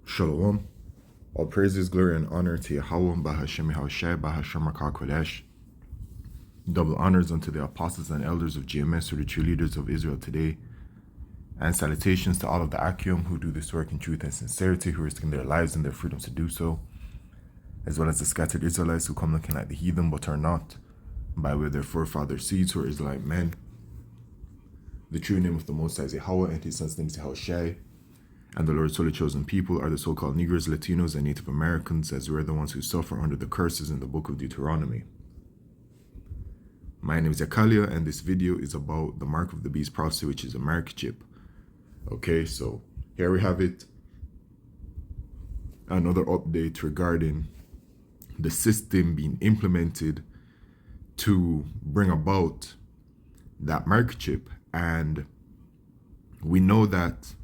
Shalom. All praises, glory, and honor to Yahweh, Bahashem Yahushai, Bahashem Kodesh. Double honors unto the apostles and elders of GMS, or the true leaders of Israel today. And salutations to all of the Akim who do this work in truth and sincerity, who are risking their lives and their freedoms to do so, as well as the scattered Israelites who come looking like the heathen but are not, by way of their forefathers' seeds who are Israelite men. The true name of the Most High is Yahweh, and his son's name is Yahushai. And the Lord's holy chosen people are the so-called Negroes, Latinos, and Native Americans, as we're the ones who suffer under the curses in the book of Deuteronomy. My name is Yakalia, and this video is about the Mark of the Beast prophecy, which is a microchip. Okay, so here we have it. Another update regarding the system being implemented to bring about that microchip. And we know that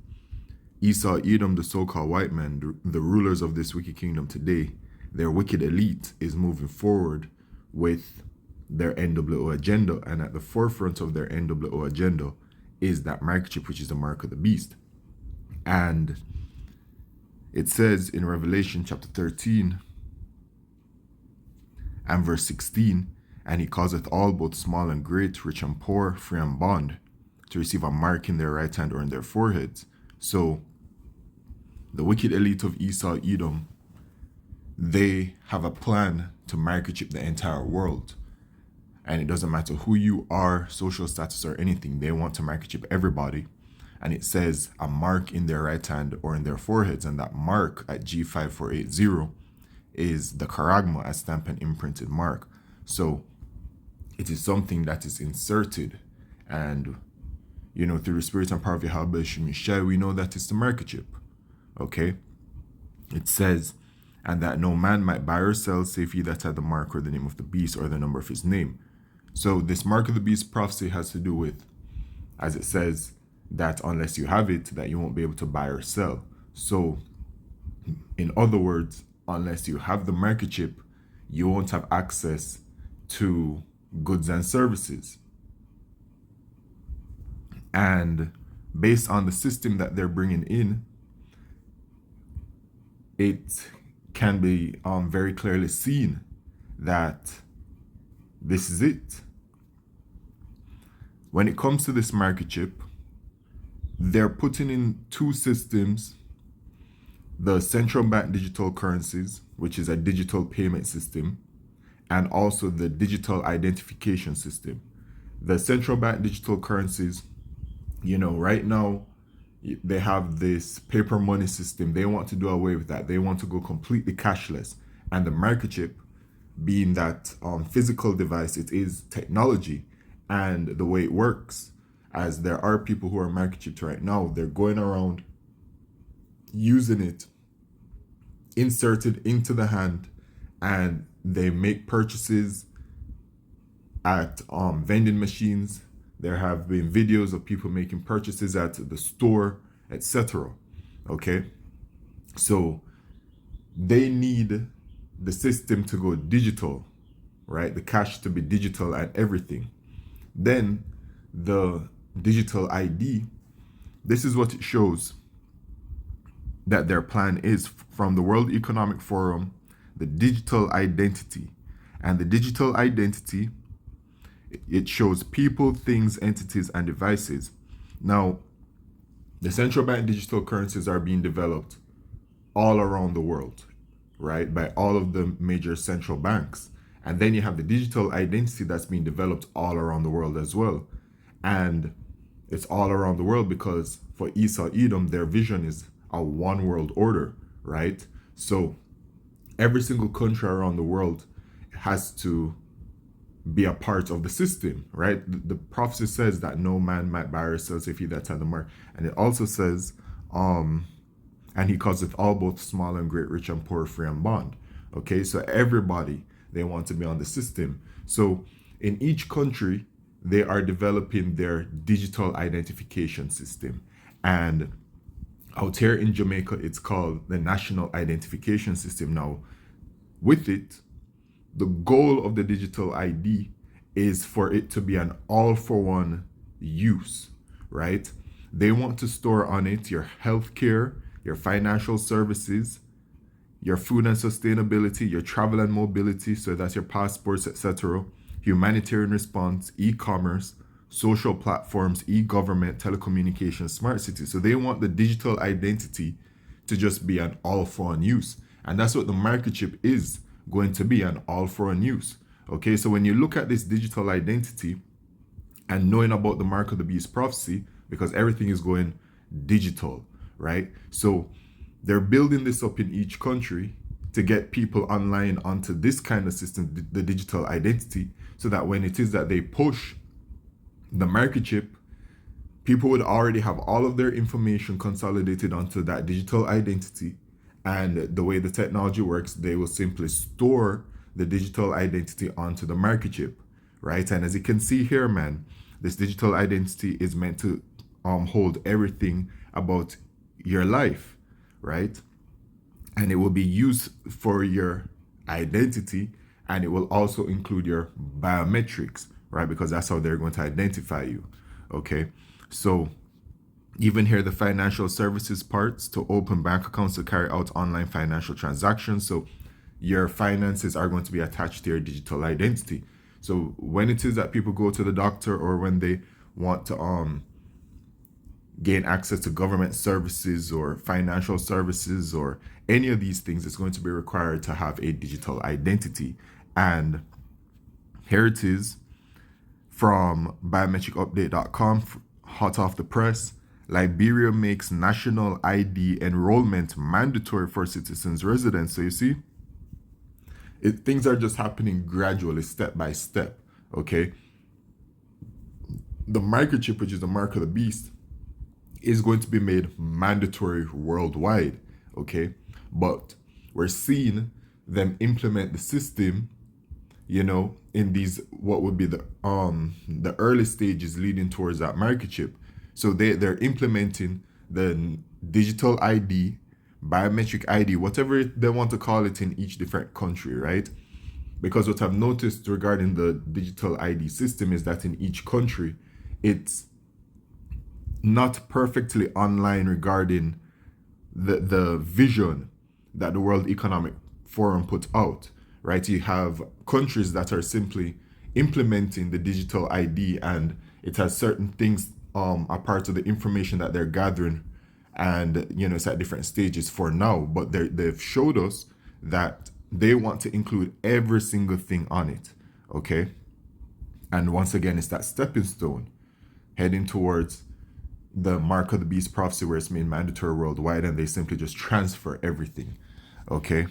Esau, Edom, the so-called white man, the rulers of this wicked kingdom today, their wicked elite is moving forward with their NWO agenda. And at the forefront of their NWO agenda is that microchip, which is the mark of the beast. And it says in Revelation chapter 13 and verse 16, and he causeth all, both small and great, rich and poor, free and bond, to receive a mark in their right hand or in their foreheads. So the wicked elite of Esau, Edom, they have a plan to microchip the entire world. And it doesn't matter who you are, social status or anything, they want to microchip everybody. And it says a mark in their right hand or in their foreheads. And that mark at G5480 is the charagma, a stamped and imprinted mark. So it is something that is inserted. And, you know, through the spirit and power of Yahweh Shemishai, we know that it's the microchip. Okay, it says, and that no man might buy or sell save he that had the mark or the name of the beast or the number of his name. So this mark of the beast prophecy has to do with, as it says, that unless you have it, that you won't be able to buy or sell. So in other words, unless you have the microchip, you won't have access to goods and services. And based on the system that they're bringing in, it can be very clearly seen that this is it. When it comes to this microchip, they're putting in two systems: the central bank digital currencies, which is a digital payment system, and also the digital identification system. The central bank digital currencies, you know, right now, they have this paper money system. They want to do away with that. They want to go completely cashless. And the microchip, being that physical device, it is technology. And the way it works, as there are people who are microchipped right now, they're going around using it, inserted into the hand, and they make purchases at vending machines. There have been videos of people making purchases at the store, etc. Okay, so they need the system to go digital, right? The cash to be digital and everything. Then the digital ID, this is what it shows that their plan is from the World Economic Forum, the digital identity. And the digital identity, it shows people, things, entities, and devices. Now, the central bank digital currencies are being developed all around the world, right, by all of the major central banks. And then you have the digital identity that's being developed all around the world as well. And it's all around the world because for Esau, Edom, their vision is a one world order, right? So every single country around the world has to be a part of the system, right? The prophecy says that no man might buy or sell save he that had the mark. And it also says, and he causeth all, both small and great, rich and poor, free and bond. Okay, so everybody, they want to be on the system. So in each country, they are developing their digital identification system. And out here in Jamaica, it's called the National Identification System. Now, with it, the goal of the digital ID is for it to be an all-for-one use, right? They want to store on it your healthcare, your financial services, your food and sustainability, your travel and mobility, so that's your passports, etc., humanitarian response, e-commerce, social platforms, e-government, telecommunications, smart cities. So they want the digital identity to just be an all for one use. And that's what the microchip is going to be, an all for one use. Okay, so when you look at this digital identity and knowing about the mark of the beast prophecy, because everything is going digital, right? So they're building this up in each country to get people online onto this kind of system, the digital identity, so that when it is that they push the microchip, people would already have all of their information consolidated onto that digital identity. And the way the technology works, they will simply store the digital identity onto the microchip, right? And as you can see here, man, this digital identity is meant to hold everything about your life, right? And it will be used for your identity, and it will also include your biometrics, right? Because that's how they're going to identify you. Okay, so even here, the financial services parts, to open bank accounts to carry out online financial transactions. So your finances are going to be attached to your digital identity. So when it is that people go to the doctor, or when they want to gain access to government services or financial services or any of these things, it's going to be required to have a digital identity. And here it is from biometricupdate.com, hot off the press. Liberia makes national ID enrollment mandatory for citizens residents. So you see, things are just happening gradually, step by step. Okay, the microchip, which is the mark of the beast, is going to be made mandatory worldwide. Okay, but we're seeing them implement the system, in these, what would be the early stages leading towards that microchip. So they're implementing the digital ID, biometric ID, whatever they want to call it in each different country, right? Because what I've noticed regarding the digital ID system is that in each country, it's not perfectly online regarding the vision that the World Economic Forum put out, right? You have countries that are simply implementing the digital ID, and it has certain things a part of the information that they're gathering, and it's at different stages for now, but they've showed us that they want to include every single thing on it. Okay, and once again, it's that stepping stone heading towards the mark of the beast prophecy, where it's made mandatory worldwide, and they simply just transfer everything, okay,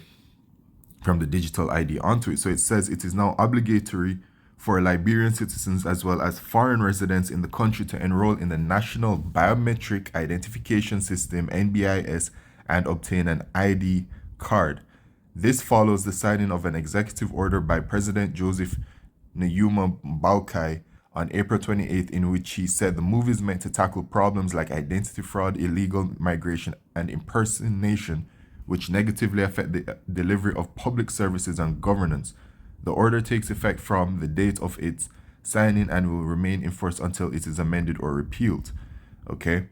from the digital ID onto it. So it says it is now obligatory for Liberian citizens as well as foreign residents in the country to enroll in the National Biometric Identification System, NBIS, and obtain an ID card. This follows the signing of an executive order by President Joseph Nyuma Baukai on April 28th, in which he said the move is meant to tackle problems like identity fraud, illegal migration, and impersonation, which negatively affect the delivery of public services and governance. The order takes effect from the date of its signing and will remain in force until it is amended or repealed. Okay,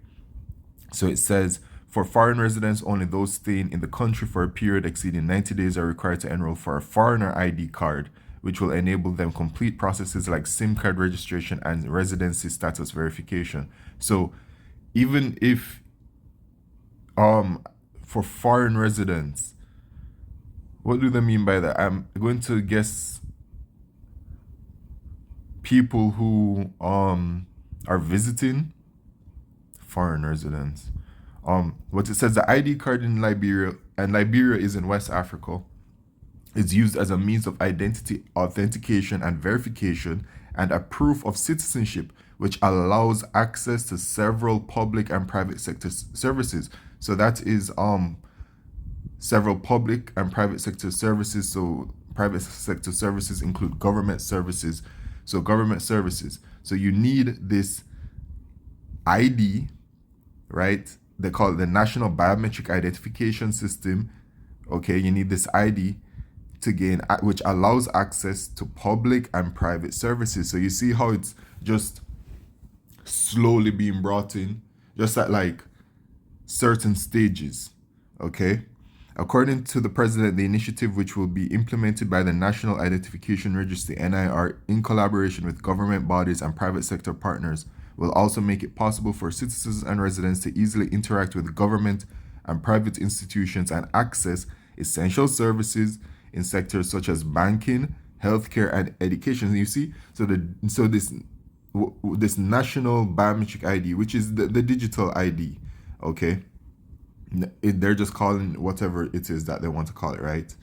so it says, for foreign residents, only those staying in the country for a period exceeding 90 days are required to enroll for a foreigner ID card, which will enable them complete processes like SIM card registration and residency status verification. So even if for foreign residents, what do they mean by that? I'm going to guess people who are visiting, foreign residents. What it says, the ID card in Liberia, and Liberia is in West Africa, is used as a means of identity authentication and verification, and a proof of citizenship, which allows access to several public and private sector services. So that is several public and private sector services. So private sector services include government services. So government services. So you need this ID, right? They call it the National Biometric Identification System. Okay, you need this ID to gain, which allows access to public and private services. So you see how it's just slowly being brought in, just like certain stages. Okay. According to the president, the initiative, which will be implemented by the National Identification Registry (NIR) in collaboration with government bodies and private sector partners, will also make it possible for citizens and residents to easily interact with government and private institutions and access essential services in sectors such as banking, healthcare, and education. You see, this national biometric ID, which is the digital ID, okay? They're just calling whatever it is that they want to call it, right?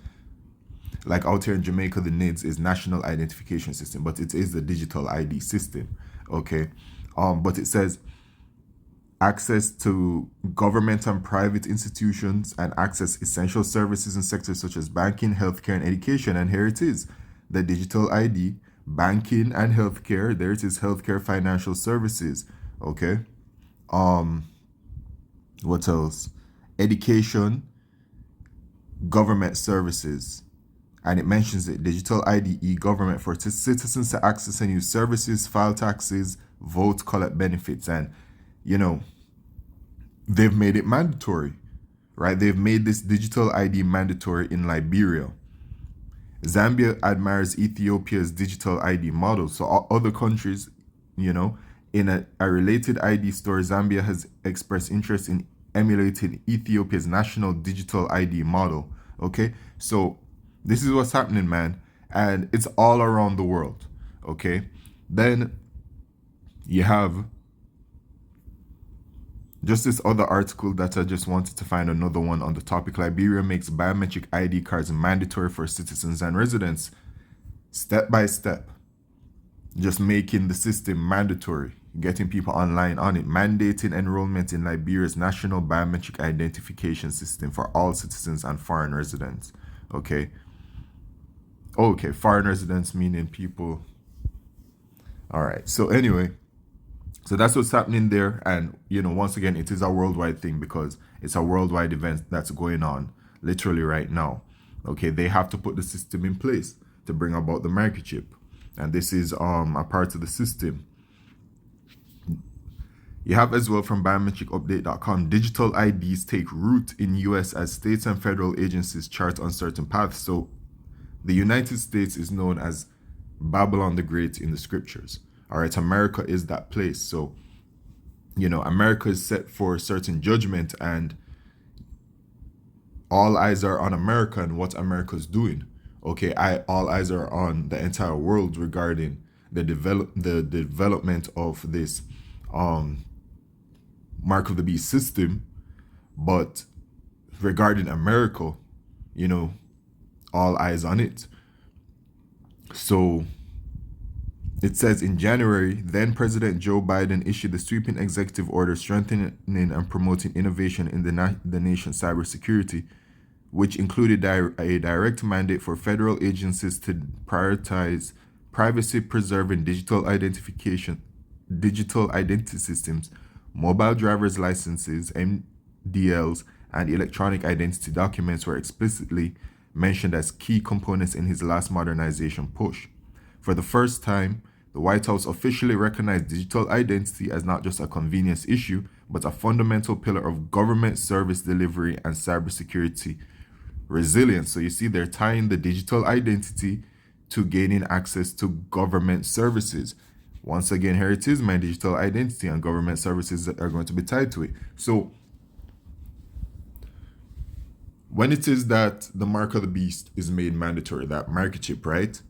Like out here in Jamaica, the NIDS is National Identification System, but it is the digital ID system, okay? But it says access to government and private institutions and access essential services in sectors such as banking, healthcare, and education. And here it is, the digital ID, banking and healthcare. There it is, healthcare, financial services. Okay. What else? Education, government services. And it mentions it, digital ID, e-government, for citizens to access and use services, file taxes, vote, collect benefits. And they've made it mandatory, right? They've made this digital ID mandatory in Liberia. Zambia admires Ethiopia's digital ID model. So other countries, in a related ID story, Zambia has expressed interest in emulating Ethiopia's national digital ID model. Okay, so this is what's happening, man. And it's all around the world. Okay, then you have just this other article that I just wanted to find another one on the topic. Liberia makes biometric ID cards mandatory for citizens and residents. Step by step. Just making the system mandatory. Getting people online on it. Mandating enrollment in Liberia's national biometric identification system for all citizens and foreign residents. Okay. Okay, foreign residents meaning people. All right. So anyway. So that's what's happening there. And, once again, it is a worldwide thing because it's a worldwide event that's going on literally right now. Okay, they have to put the system in place to bring about the microchip. And this is a part of the system. You have as well from biometricupdate.com, digital IDs take root in US as states and federal agencies chart uncertain paths. So the United States is known as Babylon the Great in the scriptures. All right, America is that place. So, America is set for a certain judgment, and all eyes are on America and what America's doing. Okay, all eyes are on the entire world regarding the development of this Mark of the Beast system. But regarding America, all eyes on it. So it says in January, then President Joe Biden issued a sweeping executive order strengthening and promoting innovation in the nation's cybersecurity, which included a direct mandate for federal agencies to prioritize privacy-preserving digital identity systems, mobile driver's licenses, MDLs, and electronic identity documents were explicitly mentioned as key components in his last modernization push. For the first time, the White House officially recognized digital identity as not just a convenience issue, but a fundamental pillar of government service delivery and cybersecurity resilience. So you see, they're tying the digital identity to gaining access to government services. Once again, here it is, my digital identity, and government services that are going to be tied to it. So when it is that the mark of the beast is made mandatory, that microchip, right?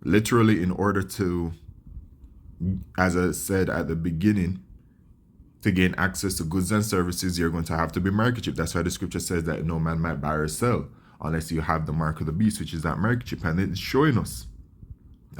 Literally, in order to, as I said at the beginning, to gain access to goods and services, you're going to have to be microchip. That's why the scripture says that no man might buy or sell unless you have the mark of the beast, which is that microchip. And it's showing us,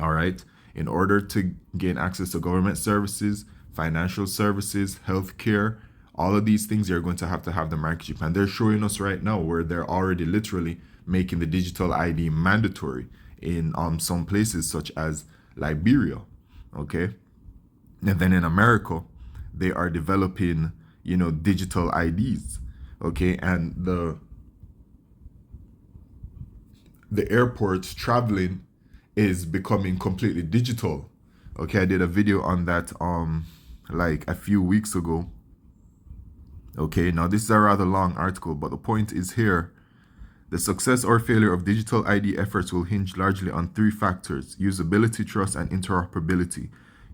all right, in order to gain access to government services, financial services, healthcare, all of these things, you're going to have the microchip. And they're showing us right now where they're already literally making the digital ID mandatory in some places such as Liberia, okay? And then in America, they are developing, digital IDs, okay? And the airports traveling is becoming completely digital, okay? I did a video on that like a few weeks ago, Okay, now this is a rather long article, but the point is here: the success or failure of digital ID efforts will hinge largely on three factors: usability, trust, and interoperability.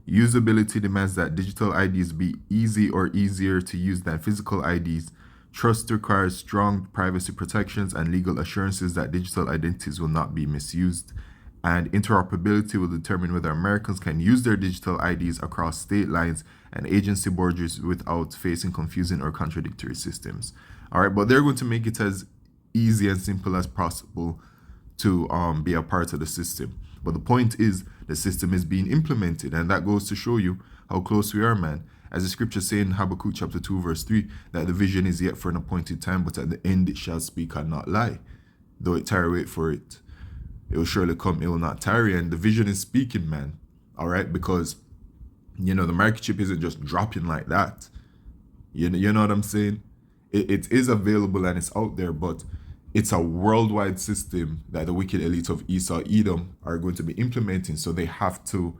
Usability demands that digital IDs be easy or easier to use than physical IDs. Trust requires strong privacy protections and legal assurances that digital identities will not be misused. And interoperability will determine whether Americans can use their digital IDs across state lines and agency borders without facing confusing or contradictory systems. All right, but they're going to make it as easy and simple as possible to be a part of the system. But the point is, the system is being implemented, and that goes to show you how close we are, man. As the scripture say in Habakkuk chapter 2, verse 3, that the vision is yet for an appointed time, but at the end it shall speak and not lie. Though it tarry, wait for it. It will surely come, it will not tarry. And the vision is speaking, man. All right, because the microchip isn't just dropping like that. You know what I'm saying? It is available and it's out there, but it's a worldwide system that the wicked elite of Esau, Edom are going to be implementing. So they have to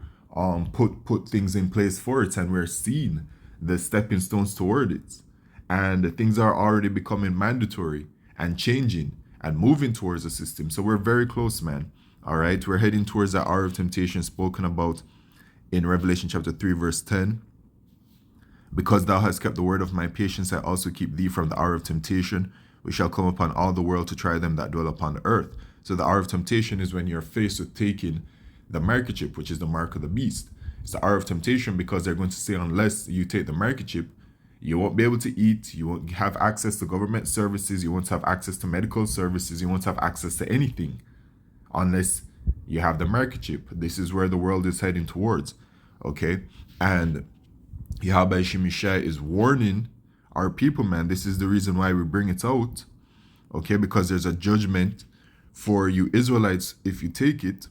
put things in place for it, and we're seeing the stepping stones toward it. And things are already becoming mandatory and changing and moving towards the system. So we're very close, man. All right, we're heading towards that hour of temptation spoken about in Revelation chapter 3, verse 10. Because thou hast kept the word of my patience, I also keep thee from the hour of temptation, which shall come upon all the world to try them that dwell upon the earth. So the hour of temptation is when you're faced with taking the microchip, which is the mark of the beast. It's the hour of temptation because they're going to say, unless you take the microchip, you won't be able to eat, you won't have access to government services, you won't have access to medical services, you won't have access to anything unless you have the microchip. This is where the world is heading towards. Okay? And Yahweh Shemishai is warning our people, man. This is the reason why we bring it out. Okay? Because there's a judgment for you Israelites if you take it.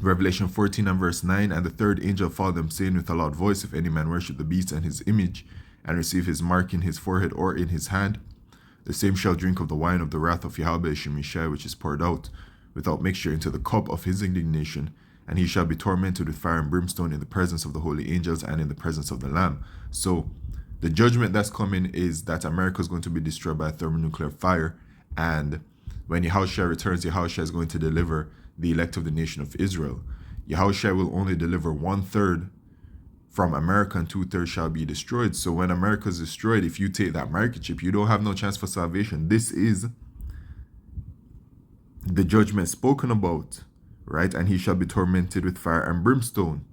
Revelation 14 and verse 9, and the third angel followed them, saying with a loud voice, if any man worship the beast and his image, and receive his mark in his forehead or in his hand, the same shall drink of the wine of the wrath of Yahweh Shemishai, which is poured out without mixture into the cup of his indignation, and he shall be tormented with fire and brimstone in the presence of the holy angels and in the presence of the Lamb. So the judgment that's coming is that America is going to be destroyed by thermonuclear fire, and when Yahushua returns, Yahushua is going to deliver the elect of the nation of Israel. Yahushua will only deliver 1/3 from America and 2/3 shall be destroyed. So when America is destroyed, if you take that microchip, you don't have no chance for salvation. This is the judgment spoken about, right? And he shall be tormented with fire and brimstone.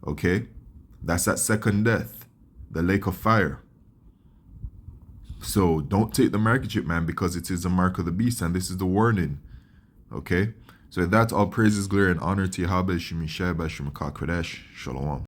Okay? That's that second death, the lake of fire. So don't take the microchip, man, because it is the mark of the beast, and this is the warning. Okay? So that's all praises, glory, and honor to Yahweh Shemishai by Shemaka Kodesh. Shalom.